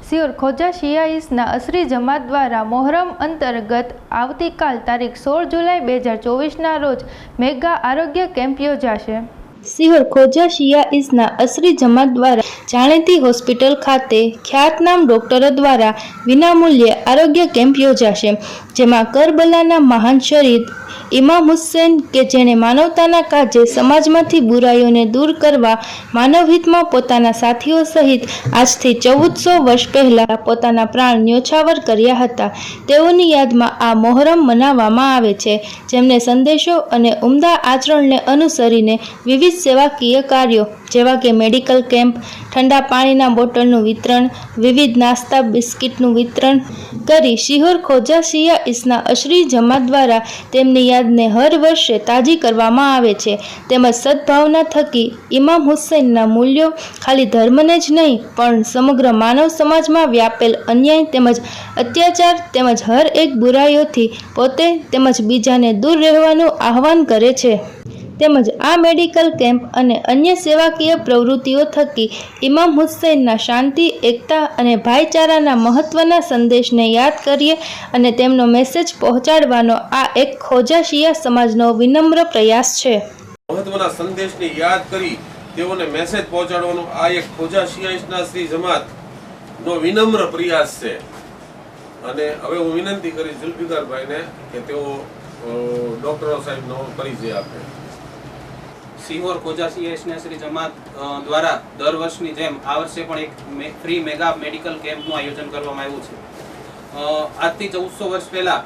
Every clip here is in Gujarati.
સિયોર ખોજા શિયાઈસના અસરી જમાત દ્વારા મોહરમ અંતર્ગત આવતીકાલ તારીખ 16 જુલાઈ 2024ના રોજ મેગા આરોગ્ય કેમ્પ યોજાશે। સિહોર ખોજા શિયાઈસના અસરી જમાત દ્વારા જાણીતી હોસ્પિટલ ખાતે ખ્યાતનામ ડોક્ટરો દ્વારા વિનામૂલ્યે આરોગ્ય કેમ્પ યોજાશે, જેમાં કરબલાના મહાન શહીદ ઇમામ હુસૈન કે જેણે માનવતાના કાજે સમાજમાંથી બુરાઈઓને દૂર કરવા માનવહિતમાં પોતાના સાથીઓ સહિત આજથી 1400 વર્ષ પહેલા પોતાના પ્રાણ ન્યોછાવર કર્યા હતા, તેઓની યાદમાં આ મોહરમ મનાવવામાં આવે છે, જેમને સંદેશો અને ઉમદા આચરણને અનુસરીને વિવિધ સેવાકીય કાર્યો જેવા કે મેડિકલ કેમ્પ, ઠંડા પાણીના બોટલનું વિતરણ, વિવિધ નાસ્તા બિસ્કિટનું વિતરણ કરી સિહોર ખોજા શિયાઈસના અશરી જમાત દ્વારા તેમની યાદને હર વર્ષે તાજી કરવામાં આવે છે, તેમજ સદભાવના થકી ઇમામ હુસૈનના મૂલ્યો ખાલી ધર્મને જ નહીં પણ સમગ્ર માનવ સમાજમાં વ્યાપેલ અન્યાય તેમજ અત્યાચાર તેમજ હર એક બુરાઈઓથી પોતે તેમજ બીજાને દૂર રહેવાનું આહવાન કરે છે, તેમજ આ મેડિકલ કેમ્પ અને અન્ય સેવાકીય પ્રવૃત્તિઓ થકી ઇમામ હુસૈનના શાંતિ, એકતા અને ભાઈચારાના મહત્વના સંદેશને યાદ કરીએ અને તેમનો મેસેજ પહોંચાડવાનો આ એક ખોજા શિયા સમાજનો વિનમ્ર પ્રયાસ છે। મહત્વના સંદેશને યાદ કરી તેઓને મેસેજ પહોંચાડવાનો આ એક ખોજા શિયાઈસના શ્રી જમાતનો વિનમ્ર પ્રયાસ છે। અને હવે હું વિનંતી કરીશ જુલ્ફિકારભાઈને કે તેઓ ડોક્ટરો સાહેબનો પરિચય આપે। સિહોર ખોજા શિયાઈસના શ્રી જમાત દ્વારા દર વર્ષની જેમ આ વર્ષે પણ એક ફ્રી મેગા મેડિકલ કેમ્પનું આયોજન કરવામાં આવ્યું છે। આજથી 1400 વર્ષ પહેલા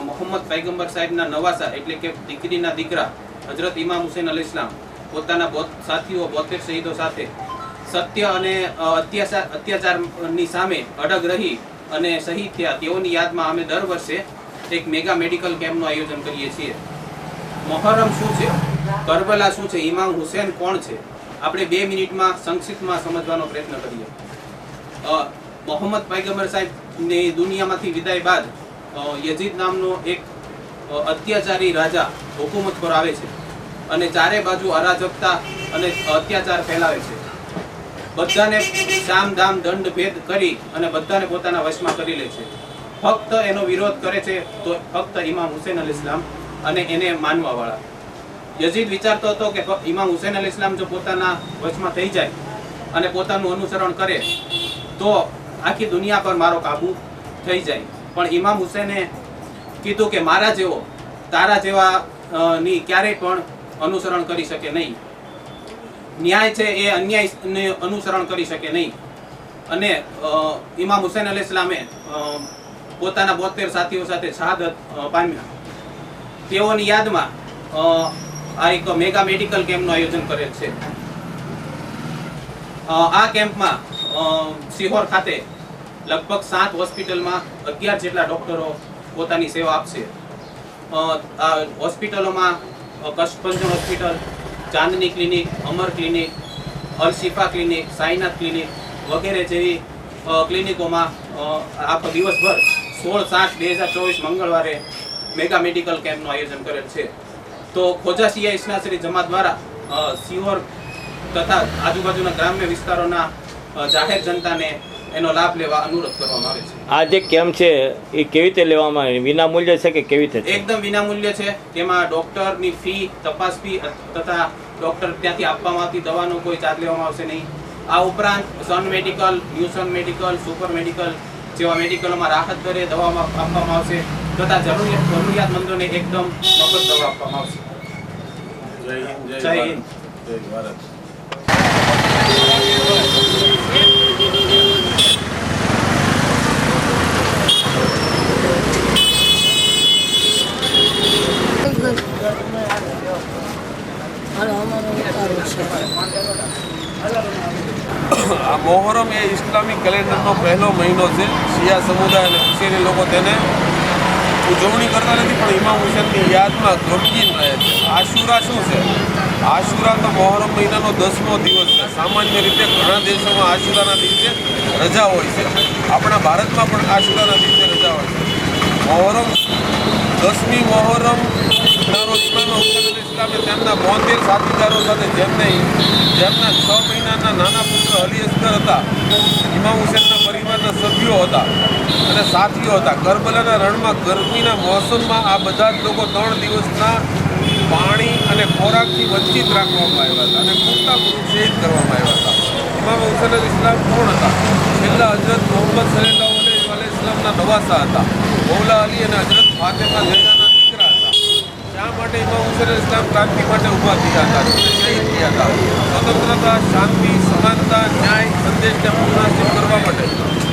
મોહમ્મદ પૈગંબર સાહેબના નવાસા એટલે કે દીકરીના દીકરા હજરત ઇમામ હુસૈન અલૈહિસ્સલામ પોતાના સાથીઓ 72 શહીદો સાથે સત્ય અને અત્યાચારની સામે અડગ રહી અને શહીદ થયા, તેઓની યાદમાં અમે દર વર્ષે એક મેગા મેડિકલ કેમ્પનું આયોજન કરીએ છીએ। મોહરમ શું છે, કરબલા શું છે, ઇમામ હુસૈન કોણ છે, આપણે 2 મિનિટમાં સંક્ષિપ્તમાં સમજવાનો પ્રયત્ન કરીએ। મોહમ્મદ પૈગંબર સાહેબની દુનિયામાંથી વિદાય બાદ યઝીદ નામનો એક અત્યાચારી રાજા હુકુમત પર આવે છે અને ચારે બાજુ અરાજકતા અને અત્યાચાર ફેલાવે છે, બધાને સામ દામ દંડ ભેદ કરી અને બધાને પોતાના વશમાં કરી લે છે। ફક્ત એનો વિરોધ કરે છે તો ફક્ત ઇમામ હુસૈન અલૈહિસ્સલામ અને એને માનવા વાળા। યઝીદ વિચારતો હતો કે ઇમામ હુસૈન અલૈહિસ્સલામ જો પોતાના વશમાં થઈ જાય અને પોતાનું અનુસરણ કરે તો આખી દુનિયા પર મારો કાબુ થઈ જાય, પણ ઇમામ હુસૈને કીધું કે મારા જેવો તારા જેવા ની ક્યારેય પણ અનુસરણ કરી શકે નહીં, ન્યાય છે એ અન્યાયને અનુસરણ કરી શકે નહીં। અને ઇમામ હુસૈન અલૈહિસ્સલામે પોતાના 72 સાથીઓ સાથે શહાદત પામ્યા, તેઓની યાદમાં આ એક મેગા મેડિકલ કેમ્પનું આયોજન કરેલ છે। આ કેમ્પમાં સિહોર ખાતે લગભગ 7 હોસ્પિટલમાં 11 જેટલા ડોક્ટરો પોતાની સેવા આપશે। આ હોસ્પિટલોમાં કષ્ટભંજન હોસ્પિટલ, ચાંદની ક્લિનિક, અમર ક્લિનિક, અલ શિફા ક્લિનિક, સાઈનાથ ક્લિનિક વગેરે જેવી ક્લિનિકોમાં આખો દિવસભર 16/7/2024 મંગળવારે મેગા મેડિકલ કેમ્પનું આયોજન કરેલ છે। તો ખોજા શિયાઈસના શ્રી જમાત દ્વારા સિહોર તથા આજુબાજુના ગ્રામ્ય વિસ્તારોના જાહેર જનતાને એનો લાભ લેવા અનુરોધ કરવામાં આવે છે। આ જે કેમ્પ છે એ કેવી રીતે લેવામાં આવે, વિનામૂલ્ય છે કે કેવી રીતે? એકદમ વિનામૂલ્ય છે, તેમાં ડોક્ટરની ફી, તપાસ ફી તથા ડોક્ટર ત્યાંથી આપવામાં આવતી દવાનો કોઈ ચાર્જ લેવામાં આવશે નહીં। આ ઉપરાંત સન મેડિકલ, ન્યૂ સન મેડિકલ, સુપર મેડિકલ જેવા મેડિકલોમાં રાહત દરે દવા આપવામાં આવશે તથા જરૂરિયાતમંદોને એકદમ મફત દવા આપવામાં આવશે। જય હિન્દ, જય ભારત। આ મોહરમ એ ઇસ્લામિક કેલેન્ડરનો પહેલો મહિનો છે। શિયા સમુદાય અને હુસૈની લોકો તેને ઉજવણી કરતા નથી પણ ઇમામ હુસૈનની યાદમાં ગમગીન રહે છે। આશુરા શું છે? આશુરા તો મોહરમ મહિનાનો 10મો દિવસ છે। સામાન્ય રીતે ઘણા દેશોમાં આશુરાના દિવસે રજા હોય છે, આપણા ભારતમાં પણ આશુરાના દિવસે રજા હોય છે। મોહરમ 10મી મોહરમ ના રોજ ઇમામ હુસૈન અલૈહિસ્સલામે તેમના 72 સાથીદારો સાથે જેમના 6 મહિનાના નાના પુત્ર અલી અસગર હતા, ઇમામ હુસૈનના પરિવાર પરિવારના સભ્યો હતા અને સાથીઓ હતા. કરબલાના રણમાં ગરમીના મોસમમાં આ બધા જ લોકો 3 દિવસના પાણી અને ખોરાકથી વંચિત રાખવામાં આવ્યા હતા અને પૂરતા શહીદ કરવામાં આવ્યા હતા. ઇમામ હુસૈન અલ ઇસ્લામ કોણ હતા? છેલ્લા હજરત મોહમ્મદ સલ્લલ્લાહુ અલૈહિ વસલ્લમના નવાસા હતા. મૌલા અલી અને હજરત ફાતિમા ઝૈરાના દીકરા હતા. શા માટે ઇમામ હુસૈન અલ ઇસ્લામ ક્રાંતિ માટે ઊભા થયા હતા, શહીદ થયા હતા? સ્વતંત્રતા, શાંતિ, સમાનતા, ન્યાય સંદેશને પુનઃસ્થિત કરવા માટે,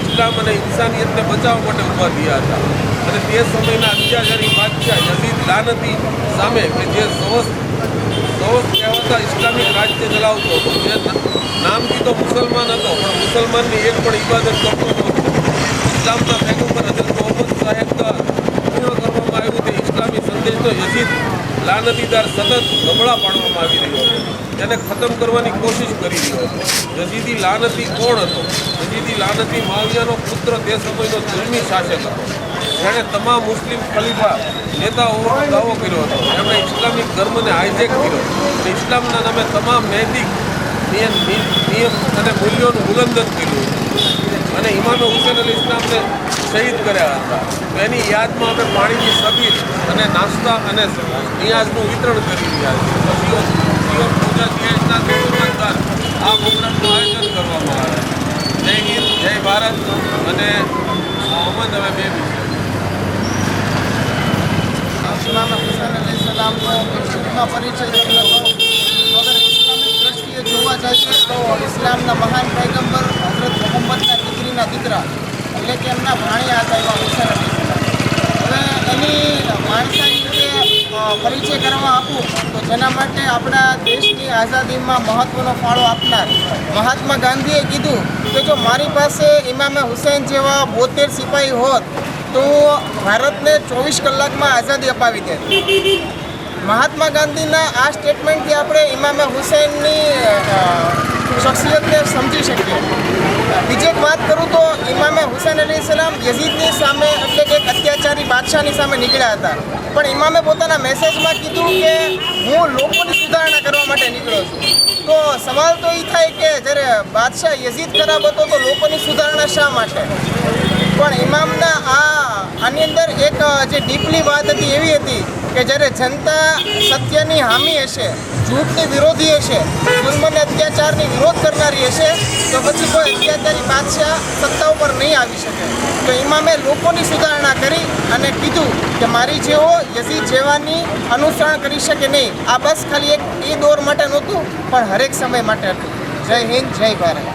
ઇસ્લામ અને ઇન્સાનિયતને બચાવવા માટે ઊભા થયા હતા. અને તે સમયના અત્યાચારી બાદશાહ યઝીદ લાનતી સામે કે જે સવસ કહેવાતા ઇસ્લામિક રાજ્ય ચલાવતો હતો, જે નામથી તો મુસલમાન હતો પણ મુસલમાનની એક પણ ઇબાદત કરતો નહોતો. ઇસ્લામના પૈગંબર હજરત મોહમ્મદ સાહેબ દ્વારા પૂર્ણ કરવામાં આવ્યું તે ઇસ્લામી સંદેશનો યઝીદ લાનતીદાર સતત નબળા પાડવામાં આવી રહ્યો હતો, તેને ખતમ કરવાની કોશિશ કરી રહ્યો હતો. યઝીદી લાનતી કોણ હતો? યઝીદી લાનતી માવિયાનો પુત્ર, તે સમયનો જુલ્મી શાસક હતો, જેણે તમામ મુસ્લિમ ખલીફા નેતાઓનો દાવો કર્યો હતો. એમણે ઇસ્લામિક ધર્મને હાઇજેક કર્યો અને ઇસ્લામના નામે તમામ નૈતિક નિયમ અને મૂલ્યોનું ઉલ્લંઘન કર્યું હતું અને ઇમામ હુસૈન અલ ઇસ્લામને શહીદ કર્યા હતા. તો એની યાદમાં અમે પાણીની સબીલ અને નાસ્તા અને નિયાઝનું વિતરણ કરી રહ્યા છીએ. સિહોર ખોજા સિયાસના નેતૃત્વમાં આ પ્રોગ્રામનું આયોજન કરવામાં આવે. જય હિન્દ, જય ભારત અને મોહમ્મદ હવે બે વિષય. ઇમામ હુસૈન અલૈહિસ્સલામનો ટૂંકમાં પરિચય તમને કહું તો અગર ઇસ્લામિક દ્રષ્ટિએ જોવા જઈએ તો ઇસ્લામના મહાન પૈગંબર હઝરત મોહમ્મદના દીકરા એટલે કે એમના ભાણિયા હતા ઇમામ હુસૈન અલૈહિસ્સલામ. હવે એની માણસાઈ રીતે પરિચય કરવા આપું તો જેના માટે આપણા દેશની આઝાદીમાં મહત્ત્વનો ફાળો આપનાર મહાત્મા ગાંધીએ કીધું કે જો મારી પાસે ઇમામે હુસૈન જેવા 72 સિપાહી હોત તો ભારતને 24 કલાકમાં આઝાદી અપાવી દે. મહાત્મા ગાંધીના આ સ્ટેટમેન્ટથી આપણે ઇમામે હુસૈનની શખ્સિયતને સમજી શકીએ. બીજી એક વાત કરું તો ઇમામે હુસૈન અલૈહિસ્સલામ યઝીદની સામે એટલે કે એક અત્યાચારી બાદશાહની સામે નીકળ્યા હતા, પણ ઇમામે પોતાના મેસેજમાં કીધું કે હું લોકોની સુધારણા કરવા માટે નીકળ્યો છું. તો સવાલ તો એ થાય કે જ્યારે બાદશાહ યઝીદ ખરાબ હતો તો લોકોની સુધારણા શા માટે? પણ ઇમામના આની અંદર એક જે ડીપલી વાત હતી એવી હતી કે જ્યારે જનતા સત્યની હામી હશે, જૂઠની વિરોધી હશે, જુલ્મ અને અત્યાચારની વિરોધ કરનારી હશે તો પછી કોઈ અત્યાચારી બાદશાહ સત્તા ઉપર નહીં આવી શકે. તો ઇમામે લોકોની સુધારણા કરી અને કીધું કે મારી જેવો યઝીદ જેવાની અનુસરણ કરી શકે નહીં. આ બસ ખાલી એક એ દોર માટે નહોતું પણ હરેક સમય માટે હતું. જય હિન્દ, જય ભારત.